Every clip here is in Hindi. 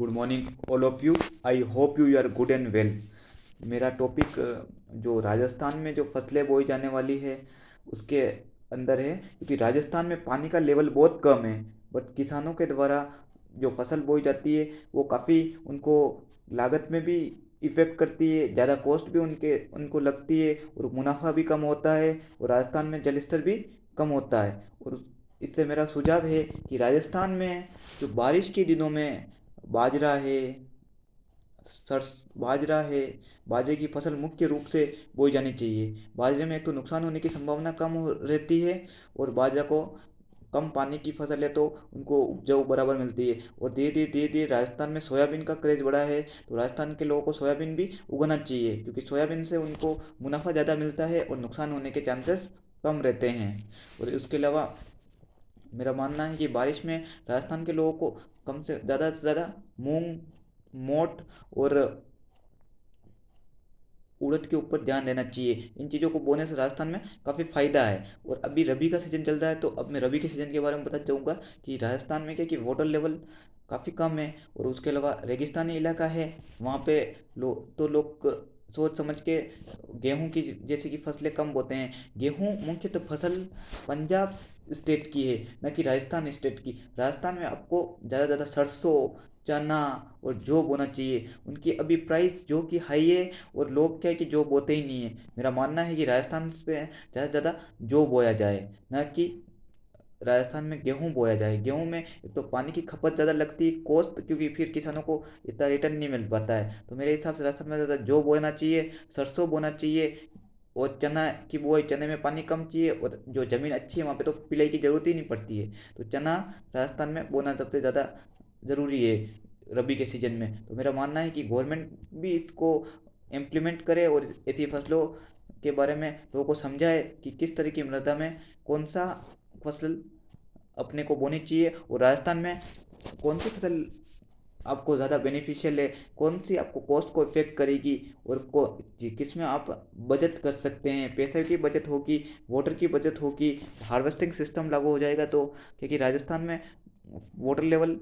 Good morning all of you. I hope you are good and well. मेरा टॉपिक जो राजस्थान में जो फसलें बोई जाने वाली है उसके अंदर है, क्योंकि राजस्थान में पानी का लेवल बहुत कम है। बट किसानों के द्वारा जो फसल बोई जाती है वो काफ़ी उनको लागत में भी इफ़ेक्ट करती है, ज़्यादा कॉस्ट भी उनको लगती है और मुनाफा भी कम होता है और राजस्थान में जल स्तर भी कम होता है। और इससे मेरा सुझाव है कि राजस्थान में जो बारिश के दिनों में बाजरा है, सरस बाजरा है, बाजरे की फसल मुख्य रूप से बोई जानी चाहिए। बाजरे में एक तो नुकसान होने की संभावना कम रहती है और बाजरा को कम पानी की फसल है तो उनको उपजाऊ बराबर मिलती है। और धीरे धीरे राजस्थान में सोयाबीन का क्रेज बढ़ा है, तो राजस्थान के लोगों को सोयाबीन भी उगाना चाहिए, क्योंकि सोयाबीन से उनको मुनाफा ज़्यादा मिलता है और नुकसान होने के चांसेस कम रहते हैं। और उसके अलावा मेरा मानना है कि बारिश में राजस्थान के लोगों को कम से ज़्यादा मूंग, मोट और उड़द के ऊपर ध्यान देना चाहिए। इन चीज़ों को बोने से राजस्थान में काफ़ी फ़ायदा है। और अभी रबी का सीज़न चल रहा है, तो अब मैं रबी के सीज़न के बारे में बताना चाहूँगा कि राजस्थान में क्या कि वाटर लेवल काफ़ी कम है और उसके अलावा रेगिस्तानी इलाका है। वहाँ पे लोग सोच समझ के गेहूं की जैसे कि फसलें कम बोते हैं। गेहूं मुख्यतः फसल पंजाब स्टेट की है, न कि राजस्थान स्टेट की। राजस्थान में आपको ज़्यादा सरसों, चना और जौ बोना चाहिए। उनकी अभी प्राइस जो कि हाई है और लोग क्या है कि जौ बोते ही नहीं है। मेरा मानना है कि राजस्थान पे ज़्यादा से ज़्यादा जौ बोया जाए, न कि राजस्थान में गेहूं बोया जाए। गेहूं में एक तो पानी की खपत ज़्यादा लगती है, कॉस्ट, क्योंकि फिर किसानों को इतना रिटर्न नहीं मिल पाता है। तो मेरे हिसाब से राजस्थान में ज़्यादा जौ बोना चाहिए, सरसों बोना चाहिए और चना की बुआई। चने में पानी कम चाहिए और जो ज़मीन अच्छी है वहाँ पे तो पिलाई की ज़रूरत ही नहीं पड़ती है। तो चना राजस्थान में बोना सबसे ज़्यादा ज़रूरी है रबी के सीज़न में। तो मेरा मानना है कि गवर्नमेंट भी इसको इम्प्लीमेंट करे और ऐसी फसलों के बारे में लोगों को समझाए कि किस तरह की मृदा में कौन सा फसल अपने को बोनी चाहिए और राजस्थान में कौन सी फसल आपको ज़्यादा बेनिफिशियल है, कौन सी आपको कॉस्ट को इफेक्ट करेगी और किस में आप बचत कर सकते हैं। पैसे की बचत होगी, वाटर की बचत होगी, हार्वेस्टिंग सिस्टम लागू हो जाएगा, तो क्योंकि राजस्थान में वाटर लेवल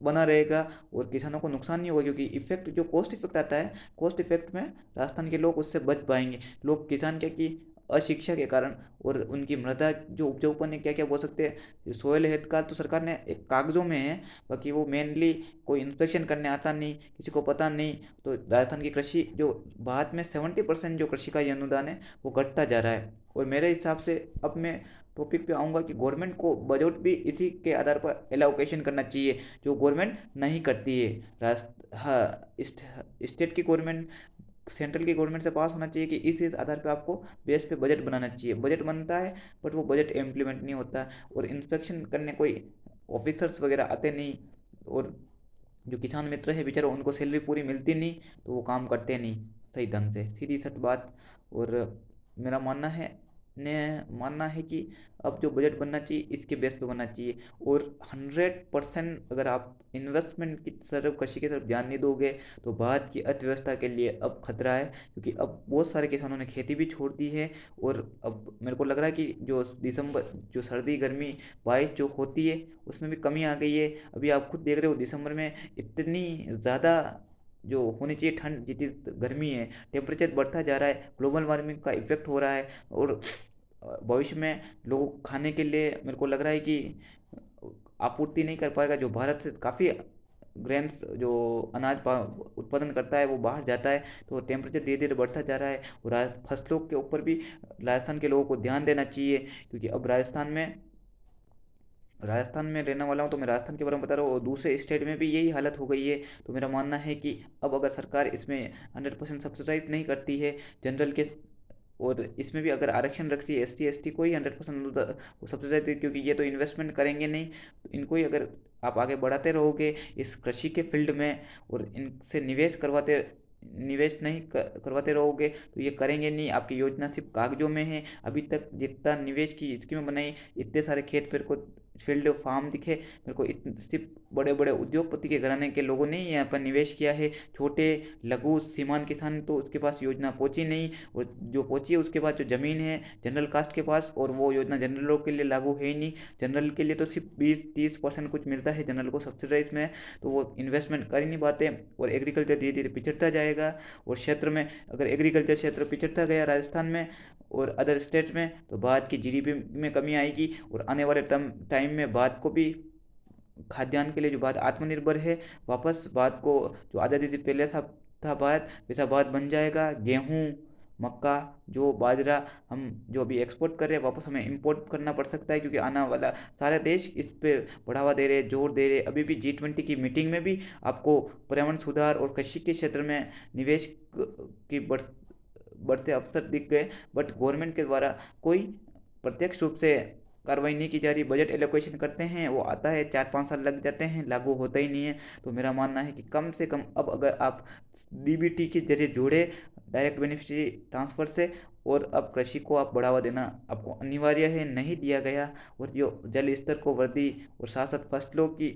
बना रहेगा और किसानों को नुकसान नहीं होगा। क्योंकि इफेक्ट जो कॉस्ट इफेक्ट आता है, कॉस्ट इफेक्ट में राजस्थान के लोग उससे बच पाएंगे। लोग किसान क्या कि अशिक्षा के कारण और उनकी मृदा जो उपजाऊपन है, क्या क्या बोल सकते हैं, सोयल हेल्थ कार्ड तो सरकार ने एक कागजों में है, बाकी वो मेनली कोई इंस्पेक्शन करने आता नहीं, किसी को पता नहीं। तो राजस्थान की कृषि जो भारत में 70% जो कृषि का ये अनुदान है वो घटता जा रहा है। और मेरे हिसाब से अब मैं टॉपिक पे आऊँगा कि गवर्नमेंट को बजट भी इसी के आधार पर एलोकेशन करना चाहिए, जो गवर्नमेंट नहीं करती है। हाँ, स्टेट की गवर्नमेंट सेंट्रल की गवर्नमेंट से पास होना चाहिए कि इस आधार पे आपको बेस पे बजट बनाना चाहिए। बजट बनता है बट वो बजट इम्प्लीमेंट नहीं होता और इंस्पेक्शन करने कोई ऑफिसर्स वगैरह आते नहीं। और जो किसान मित्र है बेचारा, उनको सैलरी पूरी मिलती नहीं, तो वो काम करते नहीं सही ढंग से, सीधी सच बात। और मेरा मानना है कि अब जो बजट बनना चाहिए इसके बेस पे बनना चाहिए। और 100% अगर आप इन्वेस्टमेंट की तरफ, कृषि की तरफ ध्यान नहीं दोगे तो भारत की अर्थव्यवस्था के लिए अब खतरा है, क्योंकि अब बहुत सारे किसानों ने खेती भी छोड़ दी है। और अब मेरे को लग रहा है कि जो दिसंबर, जो सर्दी गर्मी बारिश जो होती है उसमें भी कमी आ गई है। अभी आप खुद देख रहे हो दिसंबर में इतनी ज़्यादा जो होनी चाहिए ठंड, जितनी गर्मी है, टेम्परेचर बढ़ता जा रहा है, ग्लोबल वार्मिंग का इफेक्ट हो रहा है। और भविष्य में लोग खाने के लिए मेरे को लग रहा है कि आपूर्ति नहीं कर पाएगा। जो भारत से काफ़ी ग्रेन्स जो उत्पादन करता है वो बाहर जाता है, तो टेम्परेचर धीरे धीरे बढ़ता जा रहा है। और फसलों के ऊपर भी राजस्थान के लोगों को ध्यान देना चाहिए, क्योंकि अब राजस्थान में रहने वाला हूँ तो मैं राजस्थान के बारे में बता रहा हूँ और दूसरे स्टेट में भी यही हालत हो गई है। तो मेरा मानना है कि अब अगर सरकार इसमें 100% सब्सिडाइज नहीं करती है जनरल के, और इसमें भी अगर आरक्षण रखती है ST ST को ही 100% सब्सिडाइज दी, क्योंकि ये तो इन्वेस्टमेंट करेंगे नहीं। तो इनको ही अगर आप आगे बढ़ाते रहोगे इस कृषि के फील्ड में और इनसे निवेश नहीं करवाते रहोगे तो ये करेंगे नहीं। आपकी योजना सिर्फ कागजों में है। अभी तक जितना निवेश की स्कीमें बनाई, इतने सारे खेत मेरे को, फील्ड फार्म दिखे मेरे को, सिर्फ बड़े बड़े उद्योगपति के घराने के लोगों ने ही यहाँ पर निवेश किया है। छोटे लघु सीमांत किसान तो उसके पास योजना पहुंची नहीं, और जो पहुंची है उसके पास जो ज़मीन है जनरल कास्ट के पास, और वो योजना जनरल लोग के लिए लागू है ही नहीं। जनरल के लिए तो सिर्फ 20-30% कुछ मिलता है, जनरल को सब्सिडाइज में, तो वो इन्वेस्टमेंट कर ही नहीं पाते, और एग्रीकल्चर धीरे धीरे पिछड़ता जाएगा। और क्षेत्र में अगर एग्रीकल्चर क्षेत्र पिछड़ता गया राजस्थान में और अदर स्टेट में, तो भारत की जीडीपी में कमी आएगी, और आने वाले टाइम में भारत को भी खाद्यान्न के लिए जो भारत आत्मनिर्भर है, वापस भारत को जो आज़ादी से पहले सा था भारत, वैसा भारत बन जाएगा। गेहूँ, मक्का, जो बाजरा हम जो अभी एक्सपोर्ट कर रहे हैं, वापस हमें इंपोर्ट करना पड़ सकता है, क्योंकि आने वाला सारे देश इस पे बढ़ावा दे रहे, जोर दे रहे। अभी भी G20 की मीटिंग में भी आपको पर्यावरण सुधार और कृषि के क्षेत्र में निवेश की बढ़ते अवसर दिख गए, बट गवर्नमेंट के द्वारा कोई प्रत्यक्ष रूप से कार्रवाई नहीं की जा रही। बजट एलोकेशन करते हैं, वो आता है 4-5 साल लग जाते हैं, लागू होता ही नहीं है। तो मेरा मानना है कि कम से कम अब अगर आप डीबीटी के जरिए जोड़े, डायरेक्ट बेनिफिशियरी ट्रांसफ़र से, और अब कृषि को आप बढ़ावा देना आपको अनिवार्य है, नहीं दिया गया। और जो जल स्तर को वृद्धि और साथ साथ फसलों की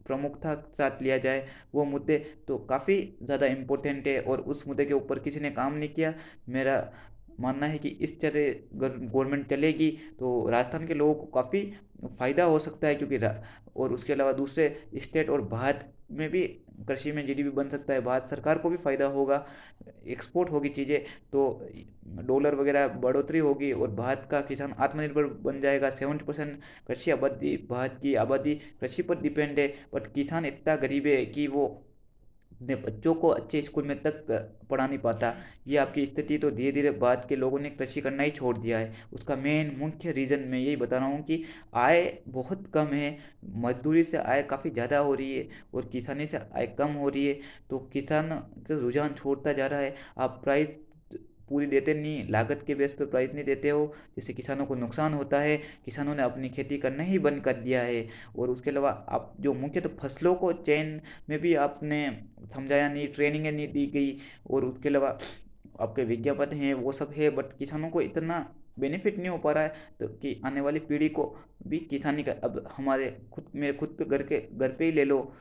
प्रमुखता के साथ लिया जाए, वो मुद्दे तो काफ़ी ज़्यादा इम्पोर्टेंट है, और उस मुद्दे के ऊपर किसी ने काम नहीं किया। मेरा मानना है कि इस तरह गवर्नमेंट चलेगी तो राजस्थान के लोगों को काफ़ी फ़ायदा हो सकता है, क्योंकि और उसके अलावा दूसरे स्टेट और भारत में भी कृषि में जीडीपी बन सकता है, भारत सरकार को भी फ़ायदा होगा, एक्सपोर्ट होगी चीज़ें, तो डॉलर वगैरह बढ़ोतरी होगी, और भारत का किसान आत्मनिर्भर बन जाएगा। 70% कृषि आबादी, भारत की आबादी कृषि पर डिपेंड है, बट किसान इतना गरीब है कि वो अपने बच्चों को अच्छे स्कूल में तक पढ़ा नहीं पाता। ये आपकी स्थिति, तो धीरे धीरे भारत के लोगों ने कृषि करना ही छोड़ दिया है। उसका मेन मुख्य रीज़न मैं यही बता रहा हूँ कि आय बहुत कम है, मजदूरी से आय काफ़ी ज़्यादा हो रही है, और किसानी से आय कम हो रही है। तो किसान का रुझान छोड़ता जा रहा है। आप प्राइस पूरी देते नहीं, लागत के बेस पे प्राइस नहीं देते हो, जिससे किसानों को नुकसान होता है। किसानों ने अपनी खेती करना ही बंद कर दिया है। और उसके अलावा आप जो मुख्य तो फसलों को चयन में भी आपने समझाया नहीं, ट्रेनिंगें नहीं दी गई, और उसके अलावा आपके विज्ञापन हैं वो सब है, बट किसानों को इतना बेनिफिट नहीं हो पा रहा है, तो कि आने वाली पीढ़ी को भी किसानी का, अब हमारे खुद मेरे खुद पे घर पे ही ले लो,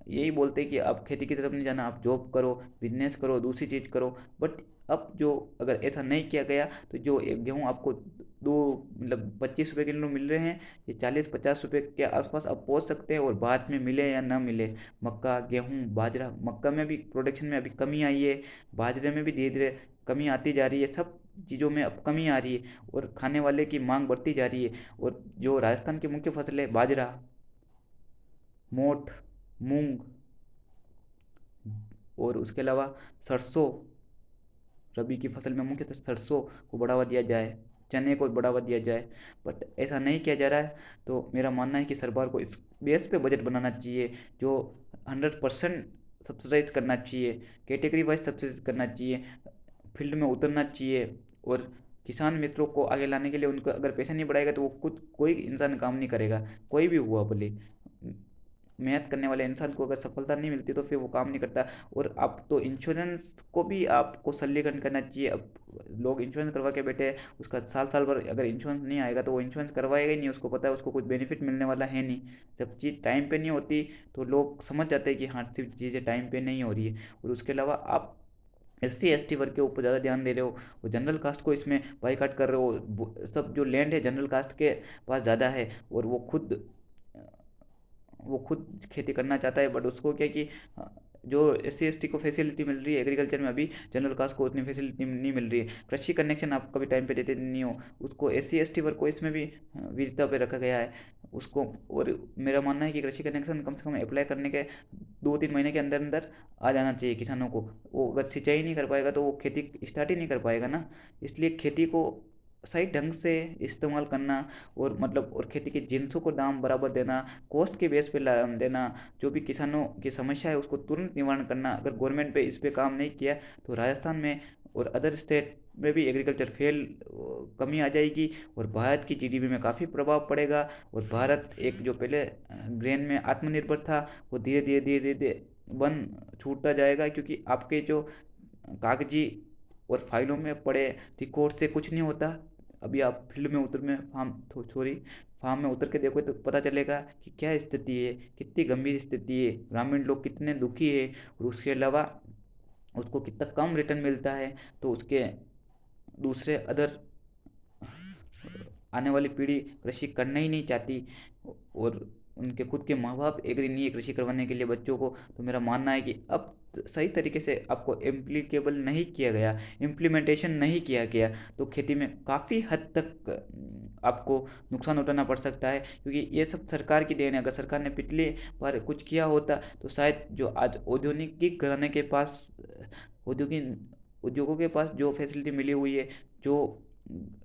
यही बोलते हैं कि आप खेती की तरफ नहीं जाना, आप जॉब करो, बिजनेस करो, दूसरी चीज़ करो। बट अब जो अगर ऐसा नहीं किया गया, तो जो एक गेहूँ आपको दो मतलब 25 रुपये किलो मिल रहे हैं, ये 40-50 रुपये के आसपास आप पहुंच सकते हैं, और बाद में मिले या ना मिले। मक्का, गेहूँ, बाजरा, मक्का में भी प्रोडक्शन में अभी कमी आई है, बाजरे में भी धीरे धीरे कमी आती जा रही है, सब चीज़ों में अब कमी आ रही है, और खाने वाले की मांग बढ़ती जा रही है। और जो राजस्थान की मुख्य फसल है, बाजरा, मोठ, मूंग, और उसके अलावा सरसों, रबी की फसल में मुख्यतः सरसों को बढ़ावा दिया जाए, चने को बढ़ावा दिया जाए, बट ऐसा नहीं किया जा रहा है। तो मेरा मानना है कि सरकार को इस बेस पे बजट बनाना चाहिए, जो 100% सब्सिडाइज करना चाहिए, कैटेगरी वाइज सब्सिडाइज करना चाहिए, फील्ड में उतरना चाहिए, और किसान मित्रों को आगे लाने के लिए उनको अगर पैसा नहीं बढ़ाएगा, तो वो खुद कोई इंसान काम नहीं करेगा, कोई भी हुआ भले। मेहनत करने वाले इंसान को अगर सफलता नहीं मिलती, तो फिर वो काम नहीं करता। और अब तो इंश्योरेंस को भी आपको सरलीकरण करना चाहिए। अब लोग इंश्योरेंस करवा के बैठे हैं, उसका साल साल भर अगर इंश्योरेंस नहीं आएगा, तो वो इंश्योरेंस करवाएगा ही नहीं, उसको पता है उसको कुछ बेनिफिट मिलने वाला है नहीं। जब चीज़ टाइम पे नहीं होती, तो लोग समझ जाते हैं कि हाँ, सिर्फ चीज़ें टाइम पे नहीं हो रही है। और उसके अलावा आप SC ST वर्ग के ऊपर ज़्यादा ध्यान दे रहे हो, और जनरल कास्ट को इसमें बाईकाट कर रहे हो। सब जो लैंड है जनरल कास्ट के पास ज़्यादा है, और वो खुद खेती करना चाहता है, बट उसको क्या कि जो SC ST को फैसिलिटी मिल रही है एग्रीकल्चर में, अभी जनरल कास्ट को उतनी फैसिलिटी नहीं मिल रही है। कृषि कनेक्शन आप कभी टाइम पे देते नहीं हो, उसको SC ST वर्ग को इसमें भी विजेता पे रखा गया है उसको। और मेरा मानना है कि कृषि कनेक्शन कम से कम अप्लाई करने के 2-3 महीने के अंदर अंदर आ जाना चाहिए किसानों को। वो अगर सिंचाई नहीं कर पाएगा, तो वो खेती स्टार्ट ही नहीं कर पाएगा ना। इसलिए खेती को सही ढंग से इस्तेमाल करना, और मतलब और खेती के जिनसों को दाम बराबर देना, कॉस्ट के बेस पे देना, जो भी किसानों की समस्या है उसको तुरंत निवारण करना। अगर गवर्नमेंट पे इस पे काम नहीं किया, तो राजस्थान में और अदर स्टेट में भी एग्रीकल्चर फेल कमी आ जाएगी, और भारत की जीडीपी में काफ़ी प्रभाव पड़ेगा। और भारत एक जो पहले ग्रेन में आत्मनिर्भर था, वो धीरे धीरे धीरे धीरे बन छूटता जाएगा, क्योंकि आपके जो कागजी और फाइलों में पड़े रिकॉर्ड से कुछ नहीं होता। अभी आप फील्ड में उतर में फार्म सॉरी फार्म में उतर के देखोगे तो पता चलेगा कि क्या स्थिति है, कितनी गंभीर स्थिति है, ग्रामीण लोग कितने दुखी है, और उसके अलावा उसको कितना कम रिटर्न मिलता है। तो उसके दूसरे अदर आने वाली पीढ़ी कृषि करना ही नहीं चाहती, और उनके खुद के माँ बाप एग्री नहीं है कृषि करवाने के लिए बच्चों को। तो मेरा मानना है कि अब सही तरीके से आपको इम्प्लीकेबल नहीं किया गया, इम्प्लीमेंटेशन नहीं किया गया, तो खेती में काफ़ी हद तक आपको नुकसान उठाना पड़ सकता है, क्योंकि ये सब सरकार की देन है। अगर सरकार ने पिछली बार कुछ किया होता तो शायद जो आज औद्योगिक घराने के पास, औद्योगिक उद्योगों के पास जो फैसिलिटी मिली हुई है, जो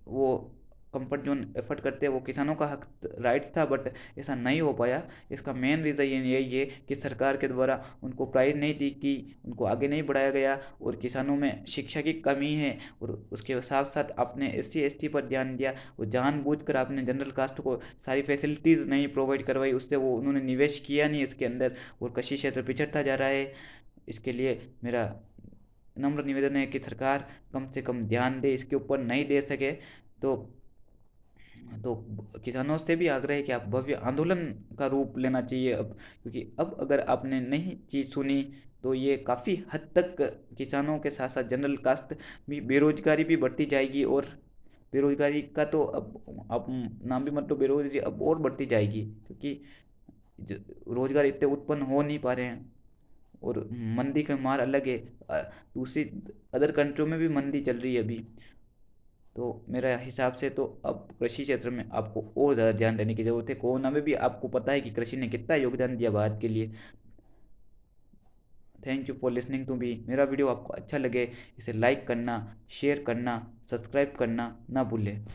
वो कंफर्ट जोन एफर्ट करते हैं, वो किसानों का हक राइट था, बट ऐसा नहीं हो पाया। इसका मेन रीज़न यही है कि सरकार के द्वारा उनको प्राइस नहीं दी कि उनको आगे नहीं बढ़ाया गया, और किसानों में शिक्षा की कमी है, और उसके साथ साथ आपने SC ST पर ध्यान दिया, और जानबूझकर आपने जनरल कास्ट को सारी फैसिलिटीज़ नहीं प्रोवाइड करवाई, उससे वो उन्होंने निवेश किया नहीं इसके अंदर, और कृषि क्षेत्र पिछड़ता जा रहा है। इसके लिए मेरा नम्र निवेदन है कि सरकार कम से कम ध्यान दे, इसके ऊपर नहीं दे सके तो तो किसानों से भी आग्रह है कि आप भव्य आंदोलन का रूप लेना चाहिए अब, क्योंकि अब अगर आपने नहीं चीज़ सुनी तो ये काफ़ी हद तक किसानों के साथ साथ जनरल कास्ट भी, बेरोजगारी भी बढ़ती जाएगी, और बेरोजगारी का तो अब नाम भी मत लो, बेरोजगारी अब और बढ़ती जाएगी, क्योंकि रोजगार इतने उत्पन्न हो नहीं पा रहे हैं, और मंदी का मार अलग है। दूसरी अदर कंट्रियों में भी मंदी चल रही है अभी। तो मेरा हिसाब से तो अब कृषि क्षेत्र में आपको और ज़्यादा ध्यान देने की ज़रूरत है। कोरोना में भी आपको पता है कि कृषि ने कितना योगदान दिया भारत के लिए। Thank you for listening to me. मेरा वीडियो आपको अच्छा लगे इसे लाइक करना, शेयर करना, सब्सक्राइब करना ना भूलें।